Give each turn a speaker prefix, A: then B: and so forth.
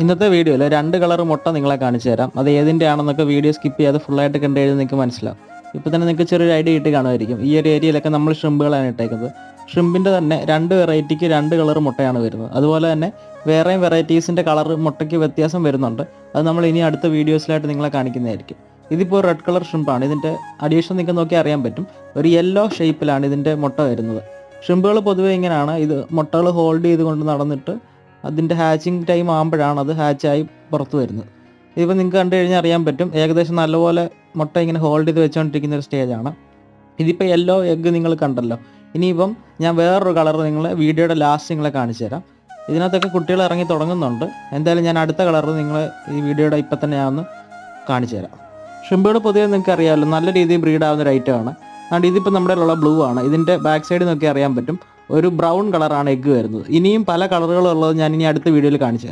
A: ഇന്നത്തെ വീഡിയോയിൽ 2 കളർ മുട്ട നിങ്ങളെ കാണിച്ചു തരാം. അത് ഏതിൻ്റെയാണെന്നൊക്കെ വീഡിയോ സ്കിപ്പ് ചെയ്യാതെ ഫുള്ളായിട്ട് കണ്ടു കഴിഞ്ഞാൽ നിങ്ങൾക്ക് മനസ്സിലാവും. ഇപ്പോൾ തന്നെ നിങ്ങൾക്ക് ചെറിയൊരു ഐഡിയ കിട്ടി കാണുമായിരിക്കും. ഈ ഒരു ഏരിയയിലൊക്കെ നമ്മൾ ഷ്രിമ്പുകളാണ് ഇട്ടേക്കുന്നത്. ഷ്രിമ്പിൻ്റെ തന്നെ 2 വെറൈറ്റിക്ക് 2 കളർ മുട്ടയാണ് വരുന്നത്. അതുപോലെ തന്നെ വേറെയും വെറൈറ്റീസിൻ്റെ കളർ മുട്ടയ്ക്ക് വ്യത്യാസം വരുന്നുണ്ട്. അത് നമ്മൾ ഇനി അടുത്ത വീഡിയോസിലായിട്ട് നിങ്ങളെ കാണിക്കുന്നതായിരിക്കും. ഇതിപ്പോൾ റെഡ് കളർ ഷ്രിമ്പാണ്. ഇതിൻ്റെ അഡീഷൻ നിങ്ങൾക്ക് നോക്കി അറിയാൻ പറ്റും. ഒരു യെല്ലോ ഷേപ്പിലാണ് ഇതിൻ്റെ മുട്ട വരുന്നത്. ഷ്രിമ്പുകൾ പൊതുവേ ഇങ്ങനെയാണ്. ഇത് മുട്ടകൾ ഹോൾഡ് ചെയ്തുകൊണ്ട് നടന്നിട്ട് അതിൻ്റെ ഹാച്ചിങ് ടൈം ആകുമ്പോഴാണ് അത് ഹാച്ചായി പുറത്ത് വരുന്നത്. ഇതിപ്പോൾ നിങ്ങൾക്ക് കണ്ടു കഴിഞ്ഞാൽ അറിയാൻ പറ്റും. ഏകദേശം നല്ലപോലെ മുട്ട ഇങ്ങനെ ഹോൾഡ് ചെയ്ത് വെച്ചുകൊണ്ടിരിക്കുന്ന ഒരു സ്റ്റേജാണ്. ഇതിപ്പോൾ യെല്ലോ എഗ്ഗ് നിങ്ങൾ കണ്ടല്ലോ. ഇനിയിപ്പം ഞാൻ വേറൊരു കളർ നിങ്ങളെ വീഡിയോയുടെ ലാസ്റ്റ് നിങ്ങളെ കാണിച്ചു തരാം. ഇതിനകത്തൊക്കെ കുട്ടികൾ ഇറങ്ങി തുടങ്ങുന്നുണ്ട്. എന്തായാലും ഞാൻ അടുത്ത കളർ നിങ്ങളെ ഈ വീഡിയോയുടെ ഇപ്പം തന്നെ ഞാൻ ഒന്ന് കാണിച്ചു തരാം. ഷ്രിമ്പുകൾ പൊതുവെ നിങ്ങൾക്ക് അറിയാമല്ലോ, നല്ല രീതിയിൽ ബ്രീഡ് ആവുന്ന ഒരു ഐറ്റമാണ്. അതുകൊണ്ട് ഇതിപ്പോൾ നമ്മുടെ ഉള്ള ബ്ലൂ ആണ്. ഇതിൻ്റെ ബാക്ക് സൈഡിൽ നോക്കി അറിയാൻ പറ്റും ഒരു ബ്രൗൺ കളറാണ് എഗ്ഗ് വരുന്നത്. ഇനിയും പല കളറുകളുള്ളത് ഞാൻ ഇനി അടുത്ത വീഡിയോയിൽ കാണിച്ചു തരാം.